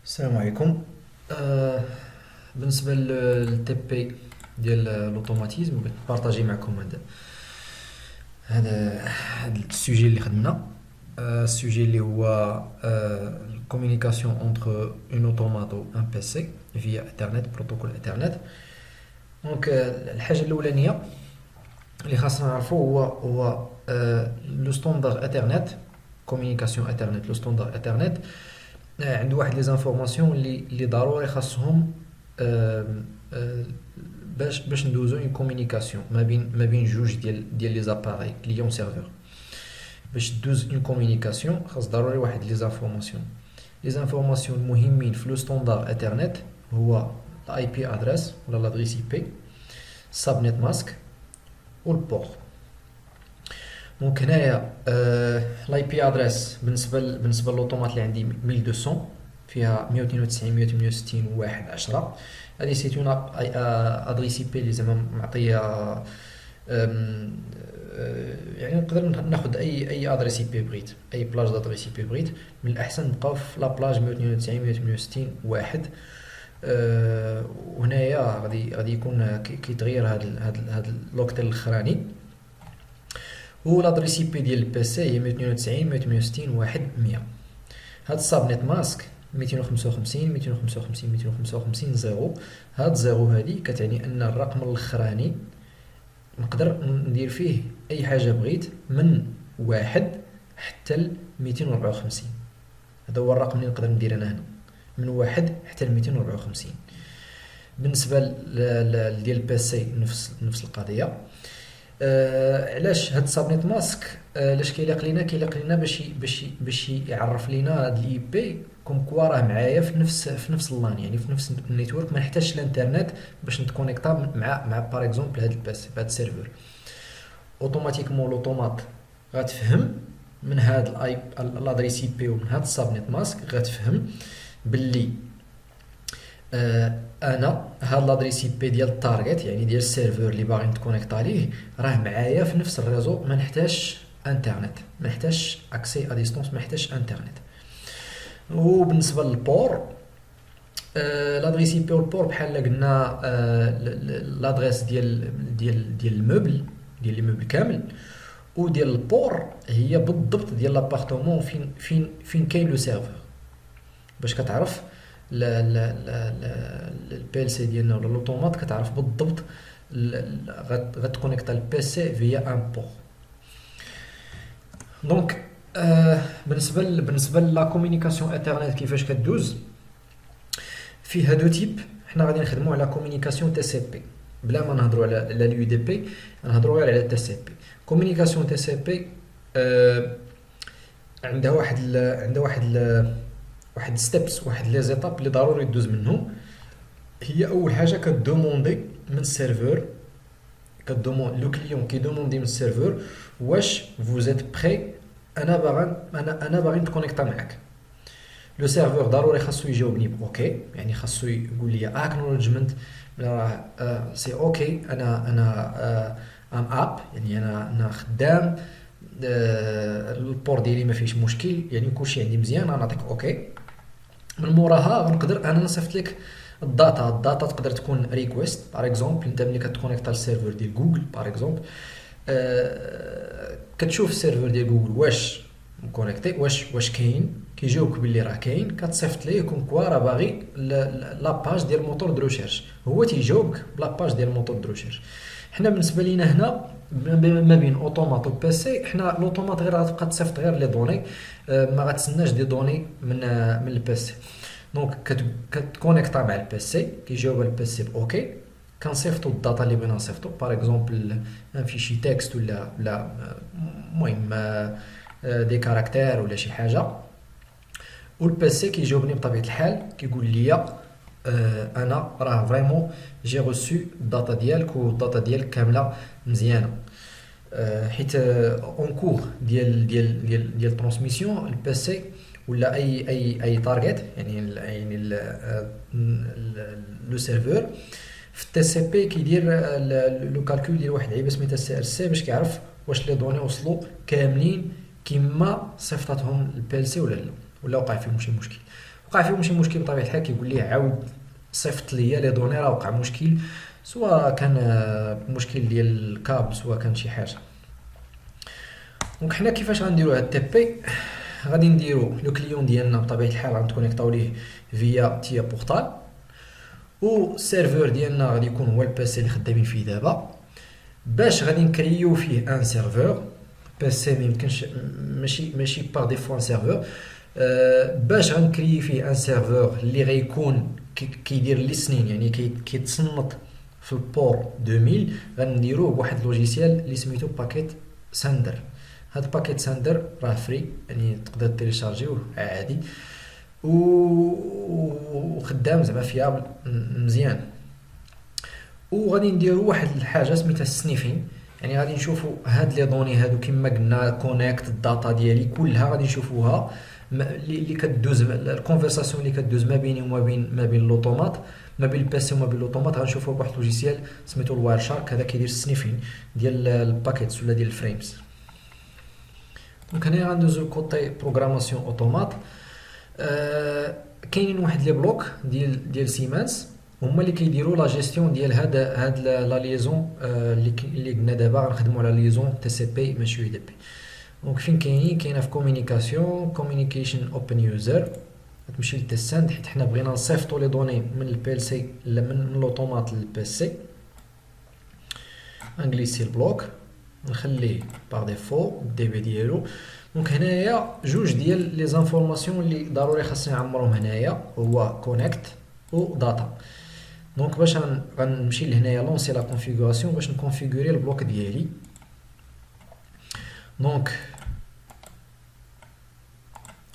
السلام عليكم. بالنسبه للتي بي ديال لوطوماتيزم بغيت نبارطاجي معكم هذا السوجي اللي خدمنا. السوجي اللي هو الكوميونيكاسيون انتر اون اوتومات و ان بي سي فيا انترنت، بروتوكول انترنت. دونك الحاجه الاولانيه اللي خاصنا نعرفو هو لو ستوندار انترنت، كوميونيكاسيون انترنت. لو ستوندار انترنت عنده واحد لي زانفورماسيون اللي ضروري خاصهم آه، آه، باش ندوزو اون كومونيكاسيون ما بين جوج ديال لي زاباراي كليون سيرفور. باش دوز اون كومونيكاسيون خاص ضروري واحد لي زانفورماسيون. لي زانفورماسيون المهمين في لو ستوندار انترنت هو الاي بي ادريس ولا لادريس اي بي، سابنيت ماسك والبورت. دونك هنايا لاي بي ادريس بالنسبه للوطومات اللي عندي 1200 فيها 192 168 1 10. هذه سي اون ادريس اي بي اللي زعما معطيه يعني نقدر ناخذ اي ادريس اي بي بغيت، اي بلاج دادريس اي بي بغيت. من الاحسن نبقاو في لا بلاج 192 168 1. وهنايا غادي يكون كيتغير هاد اللوكتيل الاخراني. و لادريس اي بي ديال البيسي هي 192 168 1 100. هاد السابنيت ماسك 255 255 255 0. هاد زيرو هادي كتعني ان الرقم الاخراني نقدر ندير فيه اي حاجه بغيت من واحد حتى ل 254. هذا هو الرقم اللي نقدر ندير انا هنا، من واحد حتى ل 254. بالنسبه ديال البيسي نفس القضيه. علاش هاد السابنيت ماسك علاش كيلاق لينا باش يعرف لينا هاد الاي بي كوم كوا راه معايا في نفس اللان، يعني في نفس النيتورك. ما نحتاجش الانترنت باش نتكونيكتا مع باغ اكزومبل هاد الباس بهاد السيرفر. اوتوماتيكمون لوطومات غتفهم من هاد لادريس اي بي ومن هاد السابنيت ماسك غتفهم باللي انا هاد لادريس اي بي ديال التارجت، يعني ديال السيرفر اللي باغي نتكونيكتا ليه، راه معايا في نفس الريزو. ما نحتاجش انترنت، ما نحتاجش اكسي ا ديستونس، ما نحتاجش انترنت. وبالنسبه للبور، لادريس اي بي والبور بحال قلنا لادريس ديال الموبل، ديال الموبل كامل. وديال البور هي بالضبط ديال لابارتمون فين كاين لو سيرفر، باش كتعرف البي ال سي ديالنا ولا لوطومات كتعرف بالضبط غتكونيكتا البي سي فيا ان بور. دونك بالنسبه لا كومونيكاسيون انترنت كيفاش كدوز فيها دو تيب. حنا غادي نخدموا على كومونيكاسيون تي سي بي بلا ما نهضروا على اليو دي بي، نهضروا غير على تي سي بي. كومونيكاسيون تي سي بي عندها واحد ستيبس، واحد لي زيتاب اللي ضروري دوز منهم. هي اول حاجه كدوموندي من السيرفور، لو كليون كيدوموندي من السيرفور واش فوزيت بخي، انا باغي نتكونيكتا معاك. لو سيرفور ضروري خاصو يجاوبني اوكي، يعني خاصو يقول لي اكنولجمنت راه سي اوكي، انا ام اب، يعني انا خدام، البور ديالي ما فيهش مشكل، يعني كلشي عندي مزيان. انا نعطيك اوكي. من موراها غنقدر انا نصيفط لك الداتا تقدر تكون ريكويست. باغ اكزومبل انت ملي كتكونيكتا للسيرفر ديال جوجل باغ اكزومبل، كتشوف السيرفر ديال جوجل واش مكونيكتي، واش كاين، كيجاوبك باللي راه كاين، كتصيفط ليه كوم كوا راه باغي لاباج ديال موتور دو ريشيرش، هو تيجاوبك بلاباج ديال موتور دو ريشيرش. حنا بالنسبه لينا هنا ما بين اوتومات و بيسي، حنا الاوتومات غير غتبقى تصيفط غير لي دوني، ما غتسناش دي دوني من البيسي. دونك كتكونيكتا مع البيسي، كيجاوب البيسي باوكي، كنصيفطو الداتا اللي بغينا نصيفطو، باغ اكزومبل في شي تكست ولا المهم دي كاركتير ولا شي حاجه. والبيسي كيجاوبني بطبيعه الحال، كيقول لي انا راه فريمون جي روسو الداتا ديالك والداتا ديالك كامله مزيانه. حيت اون كور ديال الترانسميسيون البيسي ولا اي تارجت، يعني لو سيرفور في التي سي بي كيدير لو كالكول ديال واحد العيبه سميتها سي ار سي، باش كيعرف واش لي دوني وصلوا كاملين كما صيفطاتهم البي ال سي ولا لا، ولا وقع فيهم شي مشكل. وقع فيهم شي مشكل بطبيعه الحال كيقول ليه عاود صيفط ليا لي دوني راه وقع مشكل، سواء كان مشكل ديال الكابل سواء كان شي حاجه. دونك حنا كيفاش غنديرو هاد تي بي؟ غادي نديرو لو كليون ديالنا بطبيعه الحال غنكونيكطاو ليه فيا تيا بورتال، و السيرفور ديالنا غادي يكون هو البيسي اللي خدامين فيه دابا. باش غادي نكريو فيه ان سيرفور بيسي، ميمكنش ماشي باغ ديفو ان سيرفور. باش غنكريي فيه ان سيرفور اللي غيكون كيدير ليسنين، يعني كيتصنت في البور 2000، غنديروه بواحد لوجيسيال اللي سميتو باكيت ساندر. هاد باكيت ساندر راه فري، يعني تقدر تيليشارجيوه عادي وخدام زعما فيابل مزيان. وغادي نديرو واحد الحاجه سميتها السنيفين، يعني غادي نشوفوا هاد لي دوني هادو كما قلنا كونيكت الداتا ديالي كلها غادي نشوفوها اللي كدوز الكونفرساسيون اللي كدوز ما بيني وما بين لوطومات، ما بين البيسي وما بين لوطومات، غنشوفوها بواحد لوجيسيال سميتو الواير شارك. هذا كيدير السنيفين ديال الباكيتس ولا ديال الفريمز. دونك هنايا غندوزو كوتي بروغراماسيون اوتومات. كاينين واحد لي بلوك ديال سيمانس هما اللي كيديروا لا جيستيون ديال هاد لا ليزون اللي قلنا دابا غنخدموا على ليزون تي سي بي ماشي يو دي بي. دونك فين كاينه في كوميونيكيشن اوبن يوزر، تمشي للتساند حيت حنا بغينا نصيفطوا لي دوني من البي سي من لوطومات للبي سي. انجليسي البلوك نخليه باغ ديفو الدي بي ديالو. دونك هنايا جوج ديال لي زانفورماسيون اللي ضروري خاصني نعمرهم هنايا، هو كونيكت و داتا. دونك باش غنمشي لهنايا لونسي لا كونفيغوراسيون باش نكونفيغوري البلوك ديالي. دونك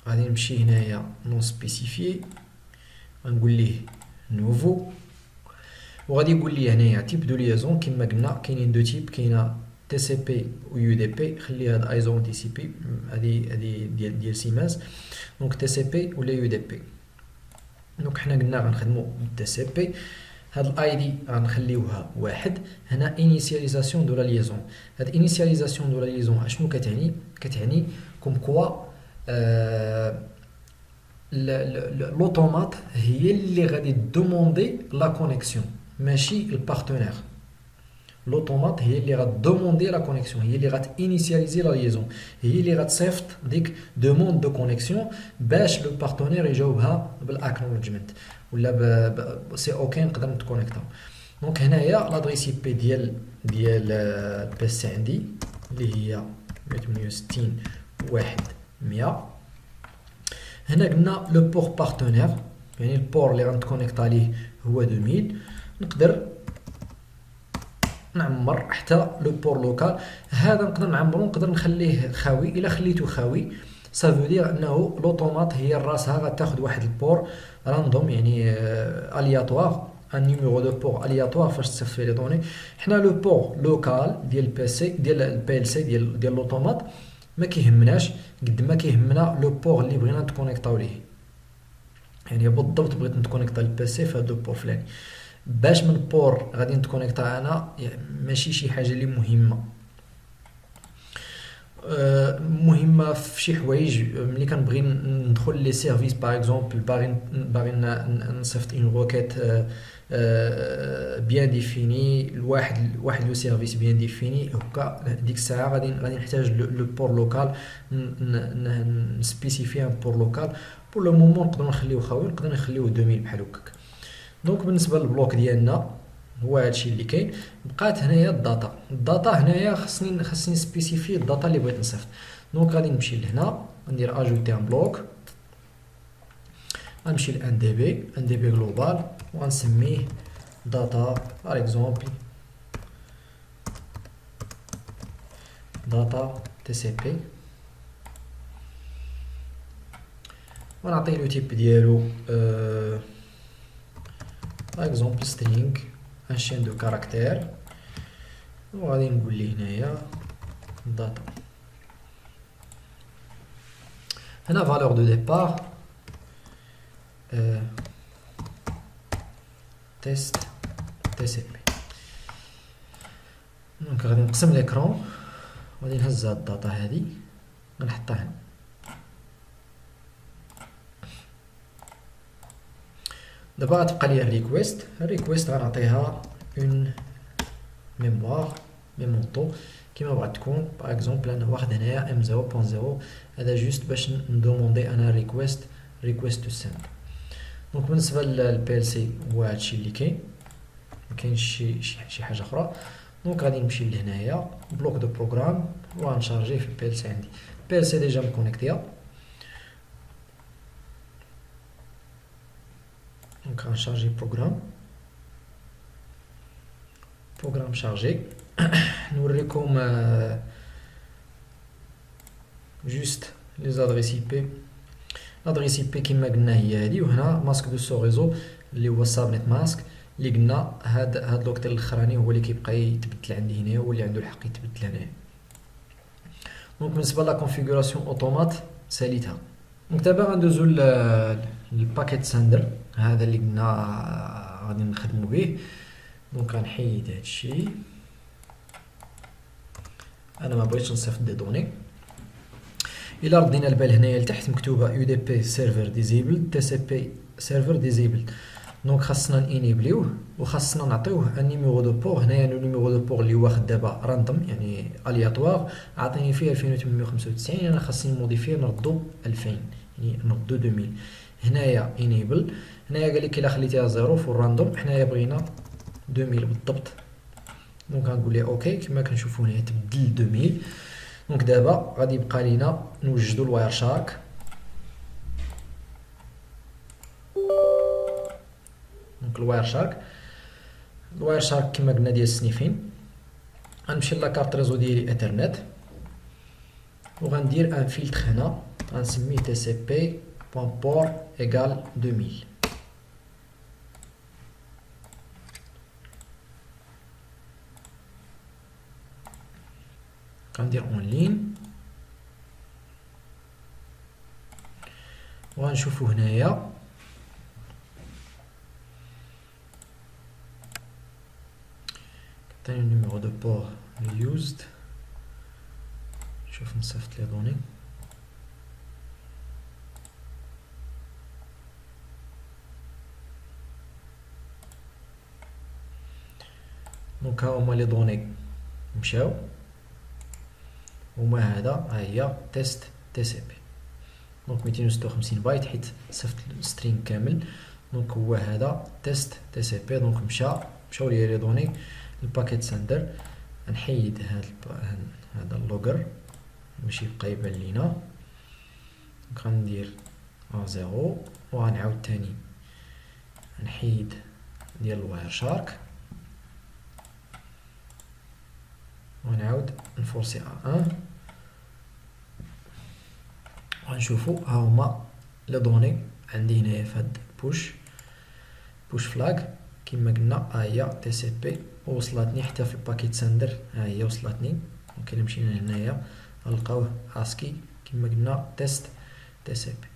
غادي نمشي هنايا نون سبيسيفي، غنقول ليه نوفو، وغادي يقول لي هنايا تيب دو ليزون كما قلنا كاينين دو تيب، كاينه تي سي بي و يو دي بي. خلي هاد ايزون تي سي بي هادي ديال سيمانس، دونك تي سي بي ولا يو دي بي. دونك حنا قلنا غنخدمو بالتي سي بي. هاد الاي دي غنخليوها واحد. هنا انيسياليزاسيون دو لا ليزون. هاد انيسياليزاسيون دو لا ليزون اشنو كتعني كوم كوا لوطومات هي اللي غادي دوموندي لا كونيكسيون ماشي البارتنير. لوطومات هي اللي غادوموندي لا كونيكسيون، هي اللي غاتينيسياليزي لا ليزون، هي اللي غتصيفط ديك دوموند دو كونيكسيون باش لو بارتنير يجاوبها بالاكنولجمنت ولا سي اوكي نقدر نتكونيكتا. دونك هنايا لادريس بي ديال البيسي عندي اللي هي 168.1.100. هنا قلنا لو بور بارتنير، يعني البور اللي غنتكونيكتا ليه هو 2000. نقدر نعمر حتى لو بور لوكال. هذا نقدر نعمرو نقدر نخليه خاوي. الا خليته خاوي سافو دير انه لوطومات هي راسها غتاخد واحد البور راندوم، يعني الياتوار، ان نيميرو دو بور الياتوار فاش تصيفط فيه لي دوني. حنا لو بور لوكال ديال البي سي ديال البي ال سي ديال لوطومات ما كيهمناش قد ما كيهمنا لو بور اللي بغينا نتكونيكطاو ليه، يعني بالضبط بغيت نتكونيكطا للبي سي في هاد لو بور فلاني. باش من بور غادي نتكونيكطا انا يعني ماشي شي حاجه اللي مهمه في شي حوايج. ملي كنبغي ندخل لي سيرفيس باغ اكزومبل باغي نصيفط اون روكيت بيان ديفيني واحد لو سيرفيس بيان ديفيني، هكا ديك الساعه غادي نحتاج لو بور لوكال، نسبيسيفي ان بور لوكال. بور لو مومون نقدروا نخليوه خاوي، نقدر نخليوه 2000 بحال هكاك. دونك بالنسبه للبلوك ديالنا هو هادشي اللي كاين. بقات هنايا الداتا هنايا خاصني سبيسيفي الداتا اللي بغيت نصيفط. دونك غادي نمشي لهنا ندير اجوتي ان بلوك، غنمشي ل ان دي بي جلوبال وغنسميه داتا باغ اكزومبل داتا تي سي بي، ونعطيه لو تيب ديالو باغ اكزومبل string ان شين دو كاركتير، وغادي نقول ليه هنايا داتا. هنا فالور دو ديبار تيست تي سي بي. دونك غادي نقسم ليكرون وغادي نهز هاد الداتا هادي غنحطها هنا. دابا غتبقى ليا الريكويست غنعطيها اون ميموار ميمونطو كيما بغات تكون. باغ اكزومبل انا واخد هنايا ام 0.0 هذا جوست باش ندوموندي انا ريكويست تو سند. دونك بالنسبه للبي ال سي هو هادشي اللي كاين، مكاينش شي حاجه اخرى. دونك غادي نمشي لهنايا بلوك دو بروغرام وغنشارجيه في البي ال سي. عندي البي ال سي ديجا مكونيكتيا، دونك غنشارجي بروغرام شارجي. نوريكم جوست لي زادريس اي بي. لادريس اي بي كيما قلنا هي هادي، وهنا ماسك دو سو ريزو اللي هو السابنيت ماسك اللي قلنا هاد لوكتيل الاخراني هو اللي كيبقى يتبدل عندي هنايا، هو اللي عنده الحق يتبدل هنايا. دونك بالنسبه لا كونفيغوراسيون اوتومات ساليتها. دونك دابا غندوزو للباكيت ساندر، هذا اللي قلنا غادي نخدمو به. دونك غنحيد هادشي، انا ما بغيتش نصيفط دي دوني. الا ردينا البال هنايا لتحت مكتوبه يو دي بي سيرفر ديزيبل تي سي بي سيرفر ديزيبل. دونك خاصنا انيبليوه وخاصنا نعطيوه ان نيميرو دو بور. هنايا النيميرو دو بور اللي واخد دابا راندوم يعني الياتوار، عطيني فيه 2895. انا خاصني نموديفيه نردو 2000 يعني نردو 2000. هنايا انيبل، هنايا قال لك الا خليتيها زيرو في الراندوم، حنايا بغينا 2000 بالضبط. دونك غنقول ليه اوكي كما كنشوفوا هنا تبدل 2000. دونك دابا غادي يبقى لينا نوجدوا الواير شارك. دونك الواير شارك كما قلنا ديال السنيفين. غنمشي لاكارت ريزو ديالي اثرنت وغندير ان فيلتر هنا غنسميه تي سي بي بوان بور ايغال 2000. غندير اون لين وغنشوفو هنايا كتاني النيميرو دو بور يوزد. شوف نصيفط لي دوني. دونك ها هما لي دوني مشاو، وما هذا ها هي تيست تي سي بي. دونك 256 بايت حيت صيفط السترينغ كامل. دونك هو هذا تيست تي سي بي. دونك مشاو لي لي دوني الباكيت ساندر. نحيد هذا اللوجر باش يبقى يبان لينا. دونك غندير زيرو وغنعاود تاني نحيد ديال الواير شارك ونعاود نفورسي ان. غنشوفو ها هما لي دوني عندي هنايا في هاد بوش فلاغ كما قلنا. ها هي تي سي بي ووصلتني حتى في الباكيت ساندر، ها هي وصلتني. دونك الا مشينا هنايا غنلقاوه اسكي كما قلنا تيست تي سي بي.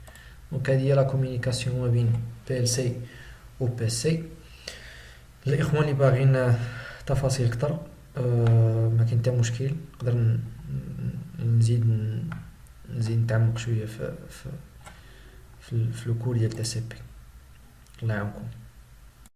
دونك هادي هي لا كومونيكاسيون ما بين بي ال سي و بي سي. الاخوان اللي باغيين تفاصيل اكثر ما كاين حتى مشكل، نقدر نزيد نتعمق شويه في الكور ديال تي سي بي. الله يعاونكم.